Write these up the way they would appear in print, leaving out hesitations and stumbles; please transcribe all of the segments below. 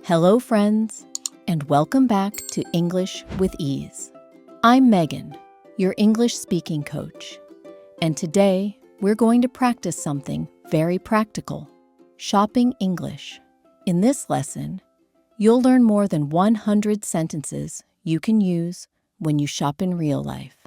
Hello, friends, and welcome back to English with Ease. I'm Megan, your English speaking coach, and today we're going to practice something very practical, shopping English. In this lesson, you'll learn more than 100 sentences you can use when you shop in real life.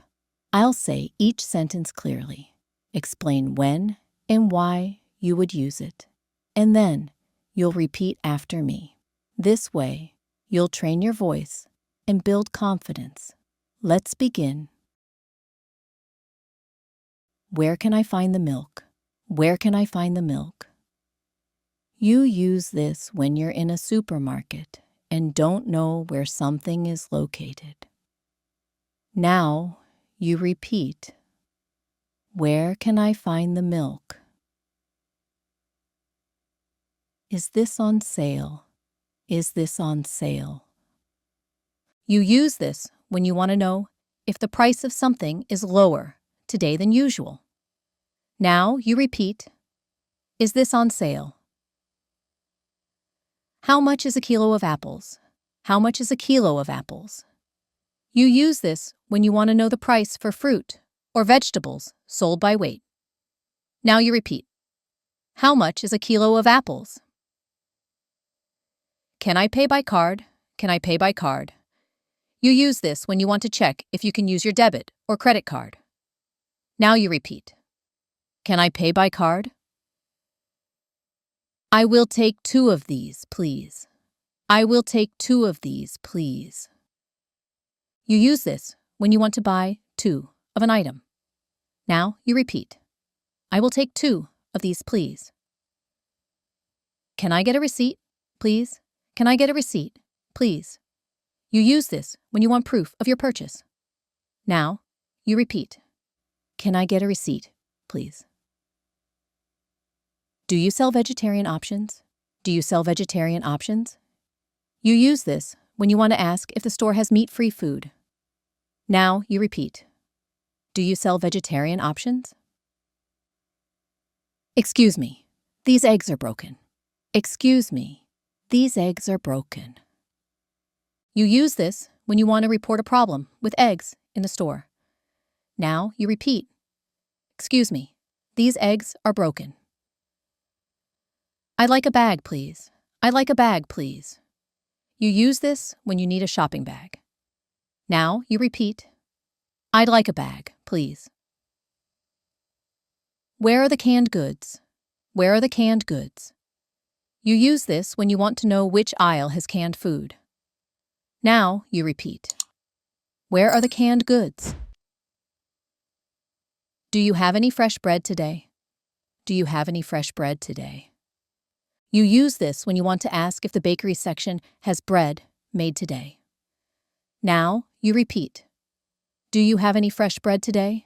I'll say each sentence clearly, explain when and why you would use it, and then you'll repeat after me. This way, you'll train your voice and build confidence. Let's begin. Where can I find the milk? Where can I find the milk? You use this when you're in a supermarket and don't know where something is located. Now, you repeat. Where can I find the milk? Is this on sale? Is this on sale? You use this when you want to know if the price of something is lower today than usual. Now you repeat, is this on sale? How much is a kilo of apples? How much is a kilo of apples? You use this when you want to know the price for fruit or vegetables sold by weight. Now you repeat, how much is a kilo of apples? Can I pay by card? Can I pay by card? You use this when you want to check if you can use your debit or credit card. Now you repeat. Can I pay by card? I will take 2 of these, please. I will take 2 of these, please. You use this when you want to buy 2 of an item. Now you repeat. I will take 2 of these, please. Can I get a receipt, please? Can I get a receipt, please? You use this when you want proof of your purchase. Now, you repeat. Can I get a receipt, please? Do you sell vegetarian options? Do you sell vegetarian options? You use this when you want to ask if the store has meat-free food. Now, you repeat. Do you sell vegetarian options? Excuse me, these eggs are broken. Excuse me. These eggs are broken. You use this when you want to report a problem with eggs in the store. Now you repeat. Excuse me, these eggs are broken. I'd like a bag, please. I'd like a bag, please. You use this when you need a shopping bag. Now you repeat. I'd like a bag, please. Where are the canned goods? Where are the canned goods? You use this when you want to know which aisle has canned food. Now you repeat. Where are the canned goods? Do you have any fresh bread today? Do you have any fresh bread today? You use this when you want to ask if the bakery section has bread made today. Now you repeat. Do you have any fresh bread today?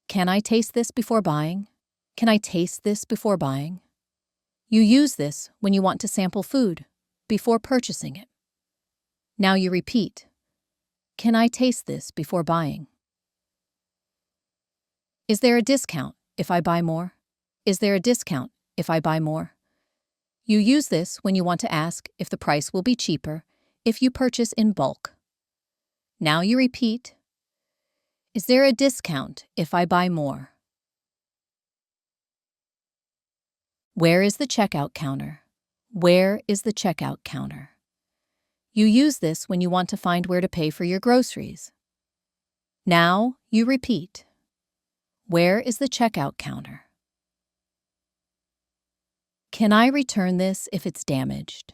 Can I taste this before buying? Can I taste this before buying? You use this when you want to sample food before purchasing it. Now you repeat. Can I taste this before buying? Is there a discount if I buy more? Is there a discount if I buy more? You use this when you want to ask if the price will be cheaper if you purchase in bulk. Now you repeat. Is there a discount if I buy more? Where is the checkout counter? Where is the checkout counter? You use this when you want to find where to pay for your groceries. Now you repeat. Where is the checkout counter? Can I return this if it's damaged?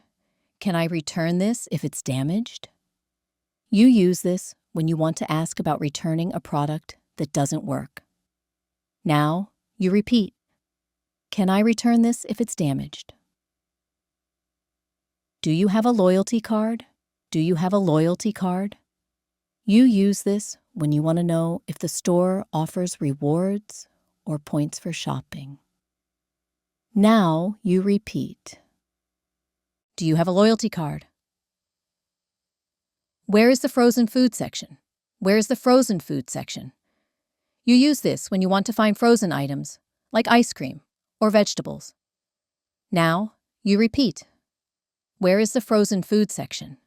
Can I return this if it's damaged? You use this when you want to ask about returning a product that doesn't work. Now you repeat. Can I return this if it's damaged? Do you have a loyalty card? Do you have a loyalty card? You use this when you want to know if the store offers rewards or points for shopping. Now you repeat. Do you have a loyalty card? Where is the frozen food section? Where is the frozen food section? You use this when you want to find frozen items, like ice cream or vegetables. Now you repeat. Where is the frozen food section?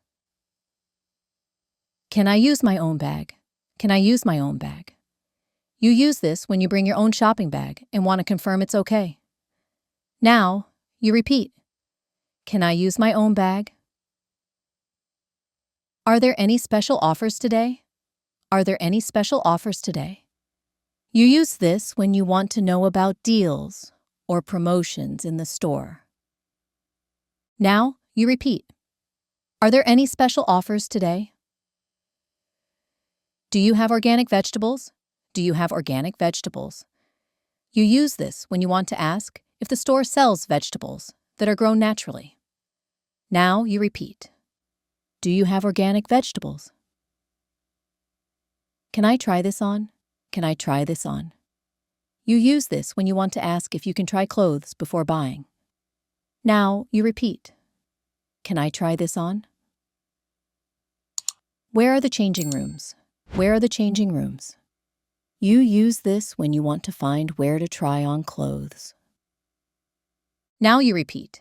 Can I use my own bag? Can I use my own bag? You use this when you bring your own shopping bag and want to confirm it's okay. Now, you repeat. Can I use my own bag? Are there any special offers today? Are there any special offers today? You use this when you want to know about deals or promotions in the store. Now, you repeat. Are there any special offers today? Do you have organic vegetables? Do you have organic vegetables? You use this when you want to ask if the store sells vegetables that are grown naturally. Now you repeat. Do you have organic vegetables? Can I try this on? Can I try this on? You use this when you want to ask if you can try clothes before buying. Now you repeat. Can I try this on? Where are the changing rooms? Where are the changing rooms? You use this when you want to find where to try on clothes. Now you repeat.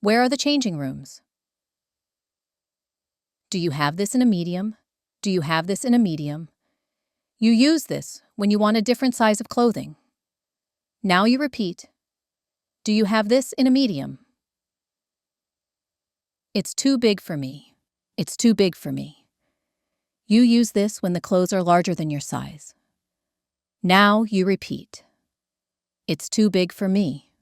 Where are the changing rooms? Do you have this in a medium? Do you have this in a medium? You use this when you want a different size of clothing. Now you repeat. Do you have this in a medium? It's too big for me. It's too big for me. You use this when the clothes are larger than your size. Now you repeat. It's too big for me.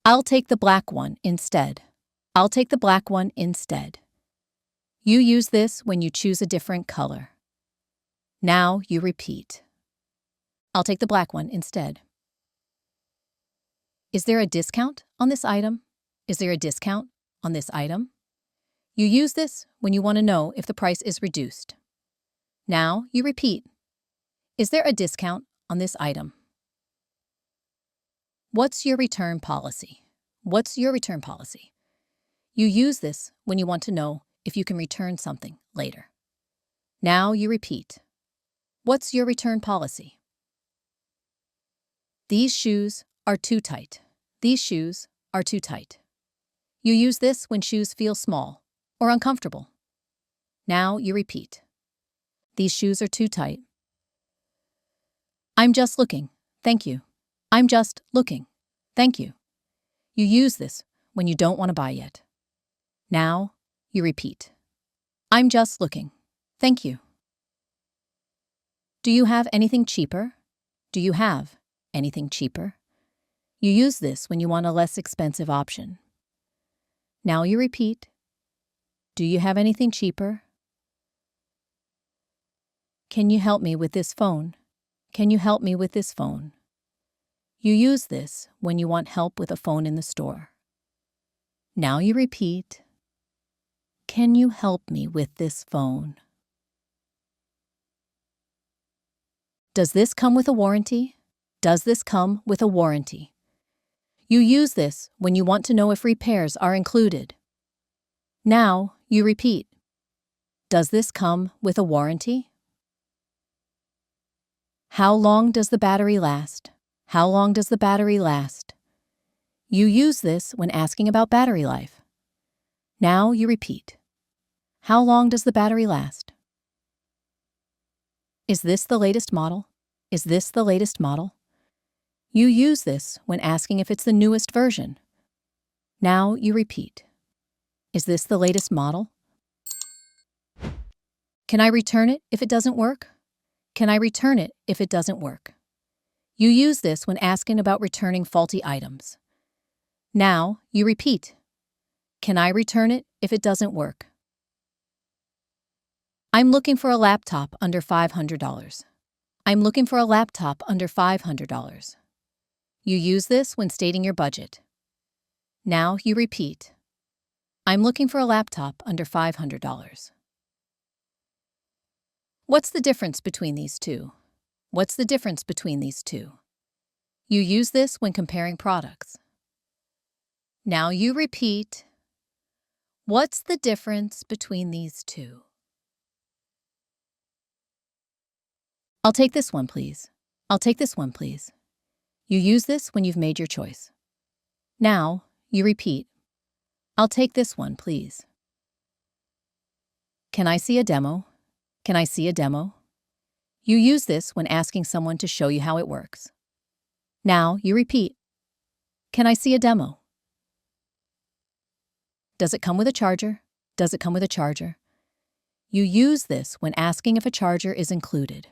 I'll take the black one instead. I'll take the black one instead. You use this when you choose a different color. Now you repeat. I'll take the black one instead. Is there a discount on this item? Is there a discount on this item? You use this when you want to know if the price is reduced. Now you repeat. Is there a discount on this item? What's your return policy? What's your return policy? You use this when you want to know if you can return something later. Now you repeat. What's your return policy? These shoes are too tight. These shoes are too tight. You use this when shoes feel small or uncomfortable. Now you repeat. These shoes are too tight. I'm just looking. Thank you. I'm just looking. Thank you. You use this when you don't want to buy yet. Now you repeat. I'm just looking. Thank you. Do you have anything cheaper? Do you have anything cheaper? You use this when you want a less expensive option. Now you repeat. Do you have anything cheaper? Can you help me with this phone? Can you help me with this phone? You use this when you want help with a phone in the store. Now you repeat. Can you help me with this phone? Does this come with a warranty? Does this come with a warranty? You use this when you want to know if repairs are included. Now you repeat. Does this come with a warranty? How long does the battery last? How long does the battery last? You use this when asking about battery life. Now you repeat. How long does the battery last? Is this the latest model? Is this the latest model? You use this when asking if it's the newest version. Now you repeat. Is this the latest model? Can I return it if it doesn't work? Can I return it if it doesn't work? You use this when asking about returning faulty items. Now you repeat. Can I return it if it doesn't work? I'm looking for a laptop under $500. I'm looking for a laptop under $500. You use this when stating your budget. Now you repeat. I'm looking for a laptop under $500. What's the difference between these two? What's the difference between these two? You use this when comparing products. Now you repeat. What's the difference between these two? I'll take this one, please. I'll take this one, please. You use this when you've made your choice. Now you repeat. I'll take this one, please. Can I see a demo? Can I see a demo? You use this when asking someone to show you how it works. Now you repeat, can I see a demo? Does it come with a charger? Does it come with a charger? You use this when asking if a charger is included.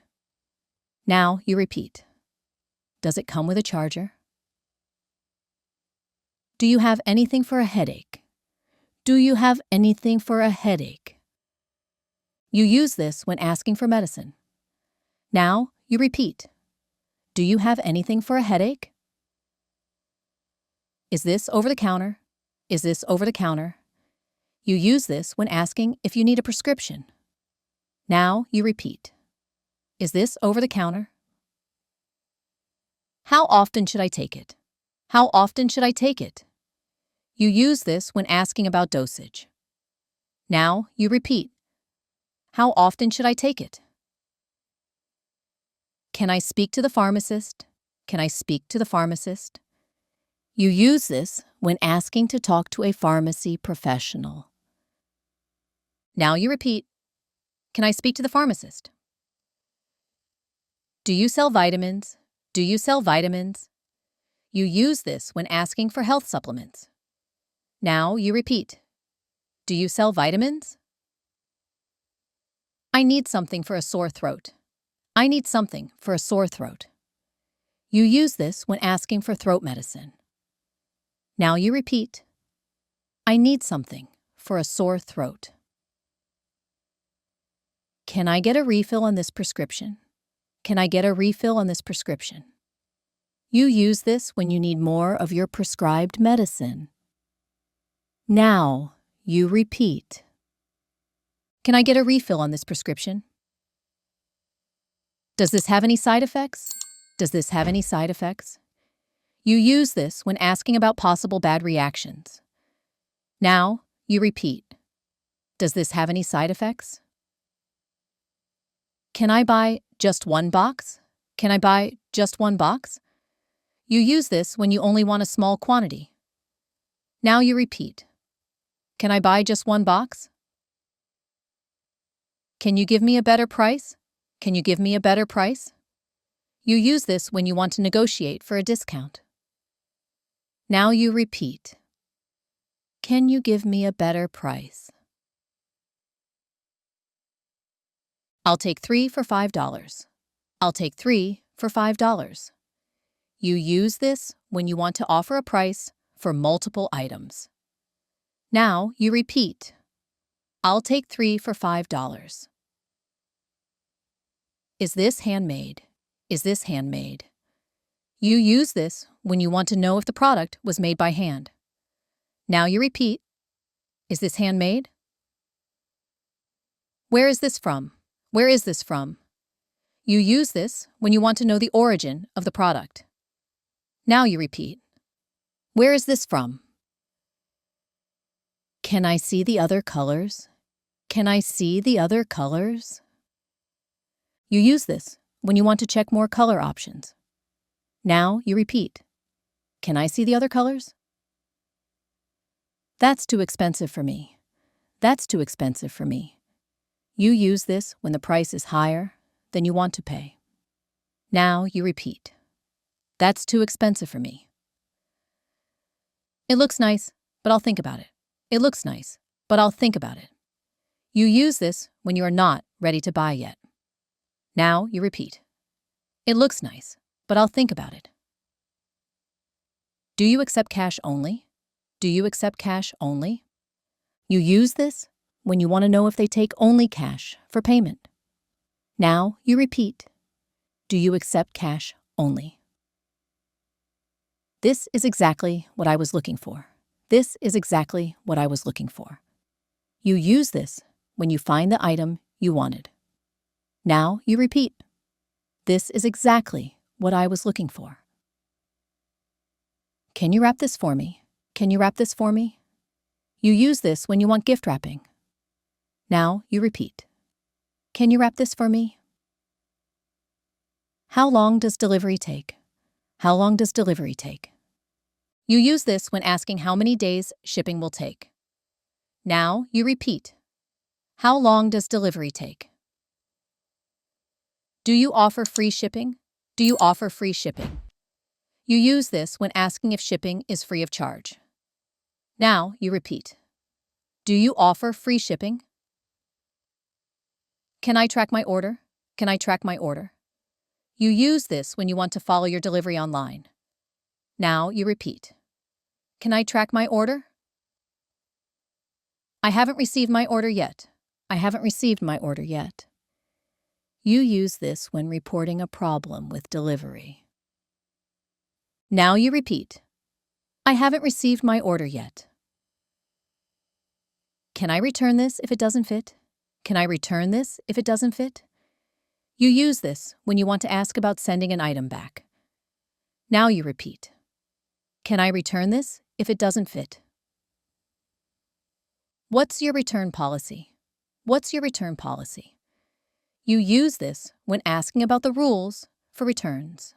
Now you repeat, does it come with a charger? Do you have anything for a headache? Do you have anything for a headache? You use this when asking for medicine. Now you repeat, do you have anything for a headache? Is this over the counter? Is this over the counter? You use this when asking if you need a prescription. Now you repeat, is this over the counter? How often should I take it? How often should I take it? You use this when asking about dosage. Now you repeat, how often should I take it? Can I speak to the pharmacist? Can I speak to the pharmacist? You use this when asking to talk to a pharmacy professional. Now you repeat, can I speak to the pharmacist? Do you sell vitamins? Do you sell vitamins? You use this when asking for health supplements. Now you repeat, do you sell vitamins? I need something for a sore throat. I need something for a sore throat. You use this when asking for throat medicine. Now you repeat, I need something for a sore throat. Can I get a refill on this prescription? Can I get a refill on this prescription? You use this when you need more of your prescribed medicine. Now you repeat, can I get a refill on this prescription? Does this have any side effects? Does this have any side effects? You use this when asking about possible bad reactions. Now you repeat, does this have any side effects? Can I buy just one box? Can I buy just one box? You use this when you only want a small quantity. Now you repeat, can I buy just one box? Can you give me a better price? Can you give me a better price? You use this when you want to negotiate for a discount. Now you repeat, can you give me a better price? I'll take 3 for $5. I'll take 3 for $5. You use this when you want to offer a price for multiple items. Now you repeat, I'll take 3 for $5. Is this handmade? Is this handmade? You use this when you want to know if the product was made by hand. Now you repeat, is this handmade? Where is this from? Where is this from? You use this when you want to know the origin of the product. Now you repeat, where is this from? Can I see the other colors? Can I see the other colors? You use this when you want to check more color options. Now you repeat, can I see the other colors? That's too expensive for me. That's too expensive for me. You use this when the price is higher than you want to pay. Now you repeat, that's too expensive for me. It looks nice, but I'll think about it. It looks nice, but I'll think about it. You use this when you are not ready to buy yet. Now you repeat, it looks nice, but I'll think about it. Do you accept cash only? Do you accept cash only? You use this when you want to know if they take only cash for payment. Now you repeat, do you accept cash only? This is exactly what I was looking for. This is exactly what I was looking for. You use this when you find the item you wanted. Now you repeat, this is exactly what I was looking for. Can you wrap this for me? Can you wrap this for me? You use this when you want gift wrapping. Now you repeat, can you wrap this for me? How long does delivery take? How long does delivery take? You use this when asking how many days shipping will take. Now you repeat. How long does delivery take? Do you offer free shipping? Do you offer free shipping? You use this when asking if shipping is free of charge. Now you repeat. Do you offer free shipping? Can I track my order? Can I track my order? You use this when you want to follow your delivery online. Now you repeat. Can I track my order? I haven't received my order yet. I haven't received my order yet. You use this when reporting a problem with delivery. Now you repeat. I haven't received my order yet. Can I return this if it doesn't fit? Can I return this if it doesn't fit? You use this when you want to ask about sending an item back. Now you repeat. Can I return this if it doesn't fit? What's your return policy? What's your return policy? You use this when asking about the rules for returns.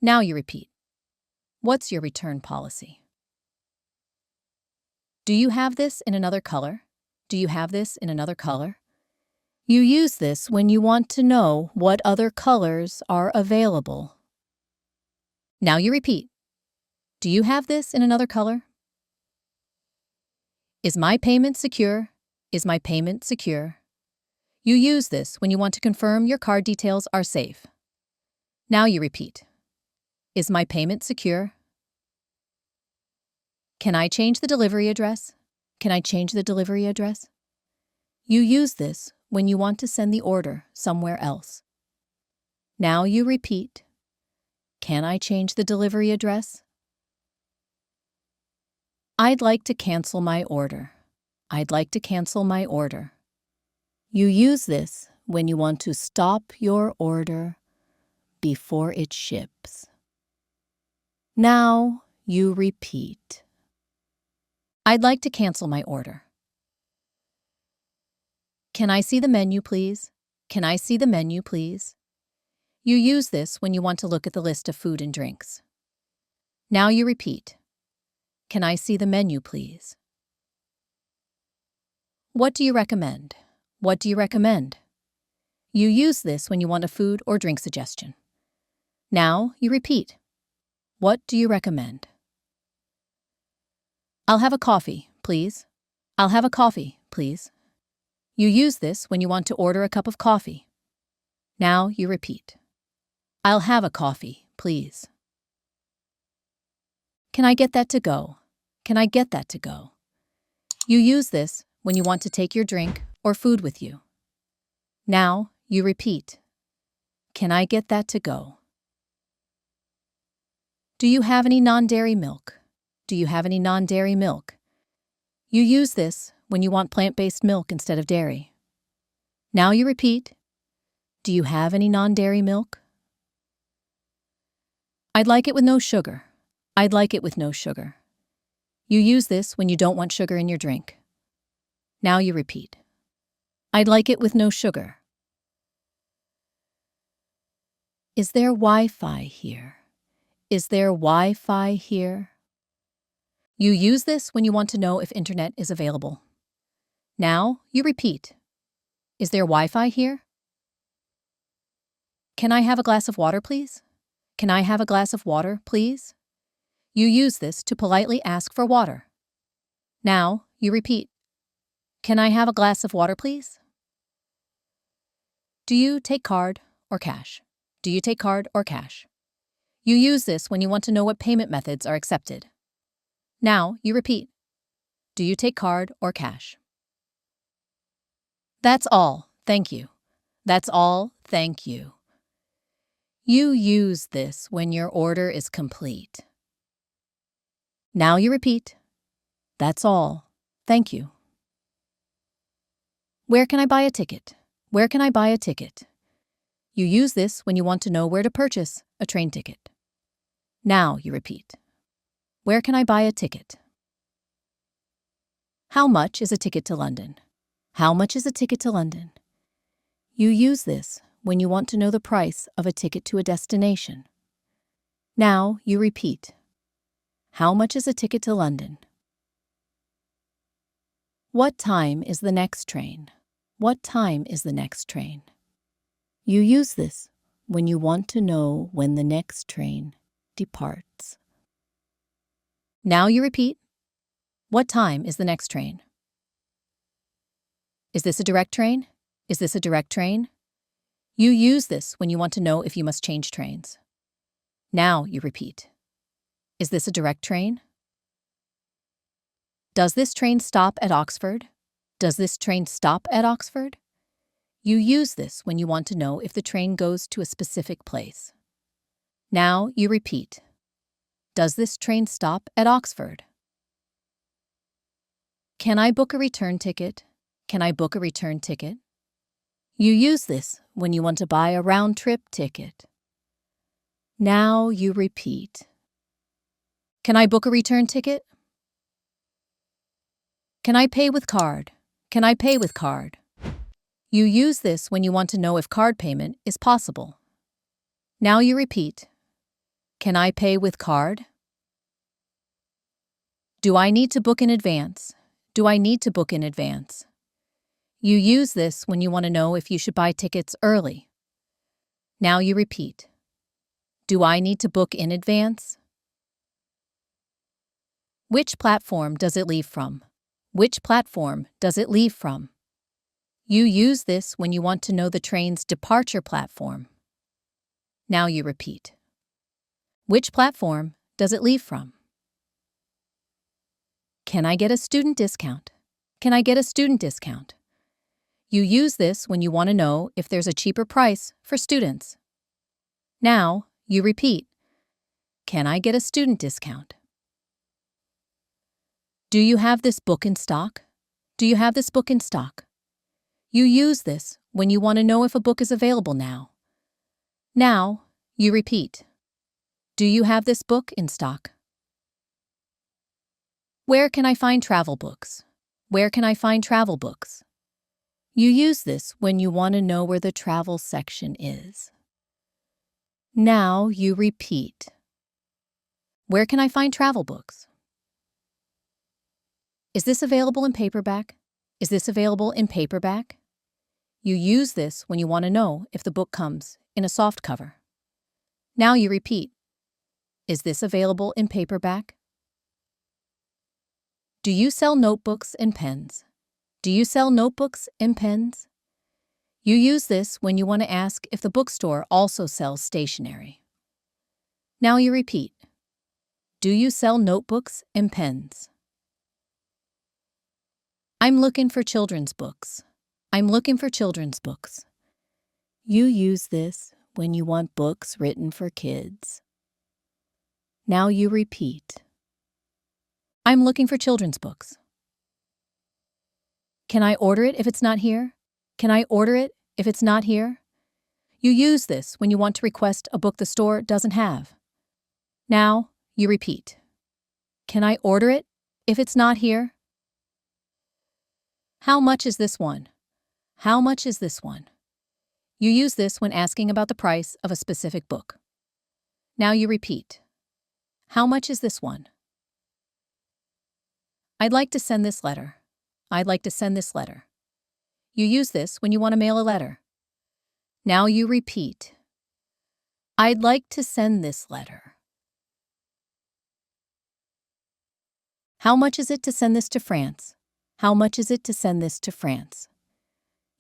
Now you repeat. What's your return policy? Do you have this in another color? Do you have this in another color? You use this when you want to know what other colors are available. Now you repeat. Do you have this in another color? Is my payment secure? Is my payment secure? You use this when you want to confirm your card details are safe. Now you repeat. Is my payment secure? Can I change the delivery address? Can I change the delivery address? You use this when you want to send the order somewhere else. Now you repeat. Can I change the delivery address? I'd like to cancel my order. I'd like to cancel my order. You use this when you want to stop your order before it ships. Now you repeat. I'd like to cancel my order. Can I see the menu, please? Can I see the menu, please? You use this when you want to look at the list of food and drinks. Now you repeat. Can I see the menu, please? What do you recommend? What do you recommend? You use this when you want a food or drink suggestion. Now you repeat. What do you recommend? I'll have a coffee, please. I'll have a coffee, please. You use this when you want to order a cup of coffee. Now you repeat. I'll have a coffee, please. Can I get that to go? Can I get that to go? You use this when you want to take your drink or food with you. Now you repeat. Can I get that to go? Do you have any non-dairy milk? Do you have any non-dairy milk? You use this when you want plant-based milk instead of dairy. Now you repeat. Do you have any non-dairy milk? I'd like it with no sugar. I'd like it with no sugar. You use this when you don't want sugar in your drink. Now you repeat. I'd like it with no sugar. Is there Wi-Fi here? Is there Wi-Fi here? You use this when you want to know if internet is available. Now you repeat. Is there Wi-Fi here? Can I have a glass of water, please? Can I have a glass of water, please? You use this to politely ask for water. Now you repeat. Can I have a glass of water, please? Do you take card or cash? Do you take card or cash? You use this when you want to know what payment methods are accepted. Now you repeat. Do you take card or cash? That's all, thank you. That's all, thank you. You use this when your order is complete. Now you repeat. That's all, thank you. Where can I buy a ticket? Where can I buy a ticket? You use this when you want to know where to purchase a train ticket. Now you repeat. Where can I buy a ticket? How much is a ticket to London? How much is a ticket to London? You use this when you want to know the price of a ticket to a destination. Now you repeat. How much is a ticket to London? What time is the next train? What time is the next train? You use this when you want to know when the next train departs. Now you repeat, what time is the next train? Is this a direct train? Is this a direct train? You use this when you want to know if you must change trains. Now you repeat, is this a direct train? Does this train stop at Oxford? Does this train stop at Oxford? You use this when you want to know if the train goes to a specific place. Now you repeat, does this train stop at Oxford? Can I book a return ticket? Can I book a return ticket? You use this when you want to buy a round-trip ticket. Now you repeat, can I book a return ticket? Can I pay with card? Can I pay with card? You use this when you want to know if card payment is possible. Now you repeat, can I pay with card? Do I need to book in advance? Do I need to book in advance? You use this when you want to know if you should buy tickets early. Now you repeat, do I need to book in advance? Which platform does it leave from? Which platform does it leave from? You use this when you want to know the train's departure platform. Now you repeat, which platform does it leave from? Can I get a student discount? Can I get a student discount? You use this when you want to know if there's a cheaper price for students. Now you repeat, can I get a student discount? Do you have this book in stock? Do you have this book in stock? You use this when you want to know if a book is available now. Now you repeat, do you have this book in stock? Where can I find travel books? Where can I find travel books? You use this when you want to know where the travel section is. Now you repeat, where can I find travel books? Is this available in paperback? Is this available in paperback? You use this when you want to know if the book comes in a soft cover. Now you repeat, is this available in paperback? Do you sell notebooks and pens? Do you sell notebooks and pens? You use this when you want to ask if the bookstore also sells stationery. Now you repeat, do you sell notebooks and pens? I'm looking for children's books. I'm looking for children's books. You use this when you want books written for kids. Now you repeat, I'm looking for children's books. Can I order it if it's not here? Can I order it if it's not here? You use this when you want to request a book the store doesn't have. Now you repeat, can I order it if it's not here? How much is this one? How much is this one? You use this when asking about the price of a specific book. Now you repeat, how much is this one? I'd like to send this letter. I'd like to send this letter. You use this when you want to mail a letter. Now you repeat, I'd like to send this letter. How much is it to send this to France? How much is it to send this to France?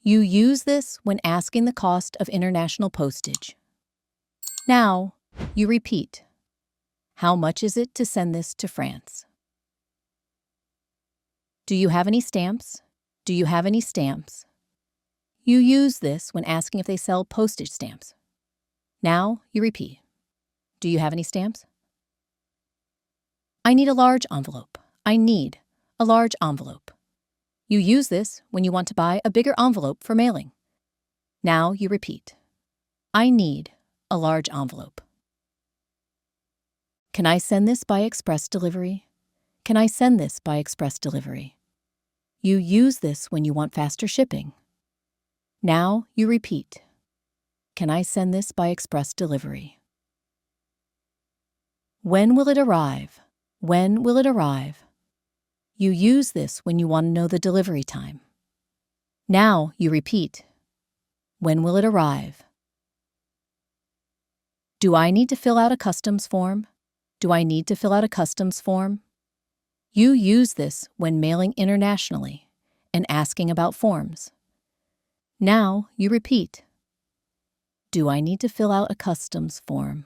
You use this when asking the cost of international postage. Now you repeat, how much is it to send this to France? Do you have any stamps? Do you have any stamps? You use this when asking if they sell postage stamps. Now you repeat, do you have any stamps? I need a large envelope. I need a large envelope. You use this when you want to buy a bigger envelope for mailing. Now you repeat, I need a large envelope. Can I send this by express delivery? Can I send this by express delivery? You use this when you want faster shipping. Now you repeat, can I send this by express delivery? When will it arrive? When will it arrive? You use this when you want to know the delivery time. Now you repeat. When will it arrive? Do I need to fill out a customs form? Do I need to fill out a customs form? You use this when mailing internationally and asking about forms. Now you repeat. Do I need to fill out a customs form?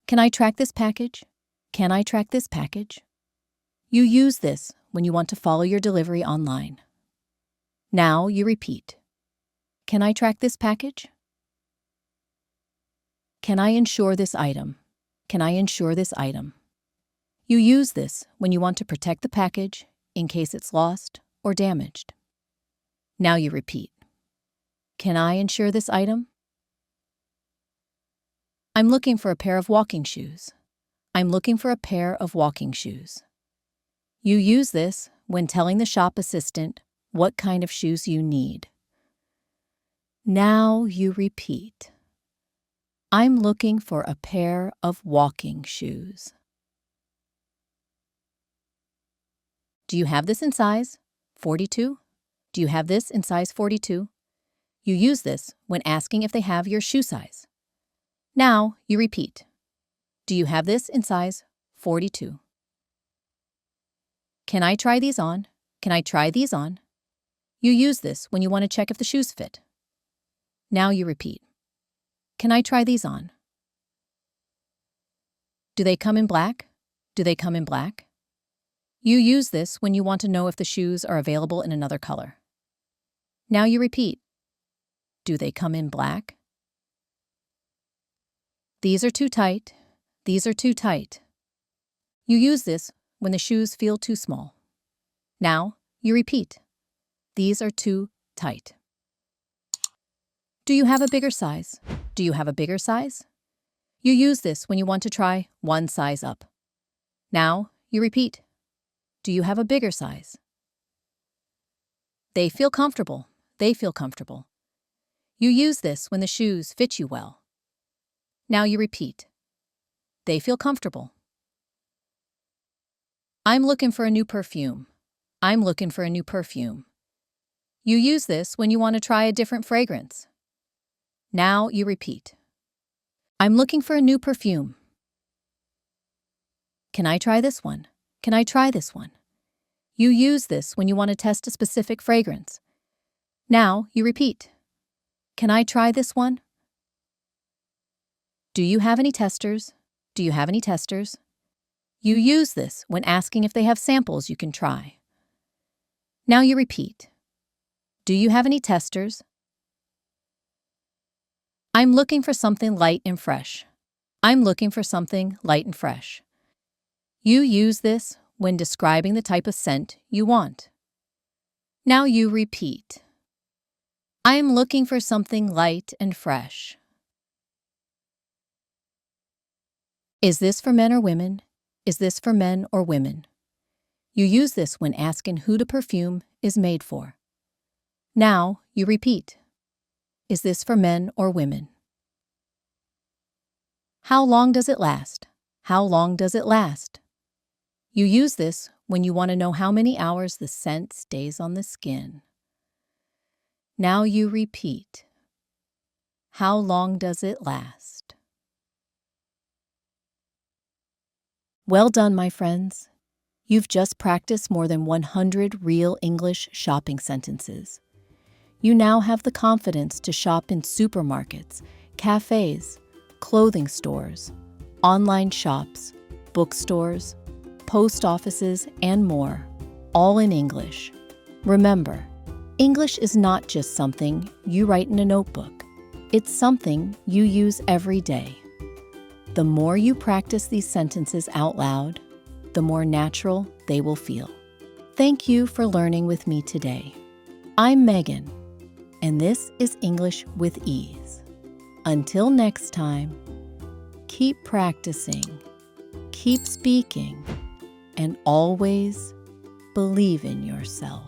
Can I track this package? Can I track this package? You use this when you want to follow your delivery online. Now you repeat. Can I track this package? Can I insure this item? Can I insure this item? You use this when you want to protect the package in case it's lost or damaged. Now you repeat. Can I insure this item? I'm looking for a pair of walking shoes. I'm looking for a pair of walking shoes. You use this when telling the shop assistant what kind of shoes you need. Now you repeat. I'm looking for a pair of walking shoes. Do you have this in size 42? Do you have this in size 42? You use this when asking if they have your shoe size. Now you repeat. Do you have this in size 42? Can I try these on? Can I try these on? You use this when you want to check if the shoes fit. Now you repeat. Can I try these on? Do they come in black? Do they come in black? You use this when you want to know if the shoes are available in another color. Now you repeat. Do they come in black? These are too tight. These are too tight. You use this when the shoes feel too small. Now you repeat. These are too tight. Do you have a bigger size? Do you have a bigger size? You use this when you want to try one size up. Now you repeat. Do you have a bigger size? They feel comfortable. They feel comfortable. You use this when the shoes fit you well. Now you repeat. They feel comfortable. I'm looking for a new perfume. I'm looking for a new perfume. You use this when you want to try a different fragrance. Now you repeat. I'm looking for a new perfume. Can I try this one? Can I try this one? You use this when you want to test a specific fragrance. Now you repeat. Can I try this one? Do you have any testers? Do you have any testers? You use this when asking if they have samples you can try. Now you repeat. Do you have any testers? I'm looking for something light and fresh. I'm looking for something light and fresh. You use this when describing the type of scent you want. Now you repeat. I'm looking for something light and fresh. Is this for men or women? Is this for men or women? You use this when asking who the perfume is made for. Now you repeat. Is this for men or women? How long does it last? How long does it last? You use this when you want to know how many hours the scent stays on the skin. Now you repeat. How long does it last? Well done, my friends. You've just practiced more than 100 real English shopping sentences. You now have the confidence to shop in supermarkets, cafes, clothing stores, online shops, bookstores, post offices, and more, all in English. Remember, English is not just something you write in a notebook. It's something you use every day. The more you practice these sentences out loud, the more natural they will feel. Thank you for learning with me today. I'm Megan, and this is English with Ease. Until next time, keep practicing, keep speaking, and always believe in yourself.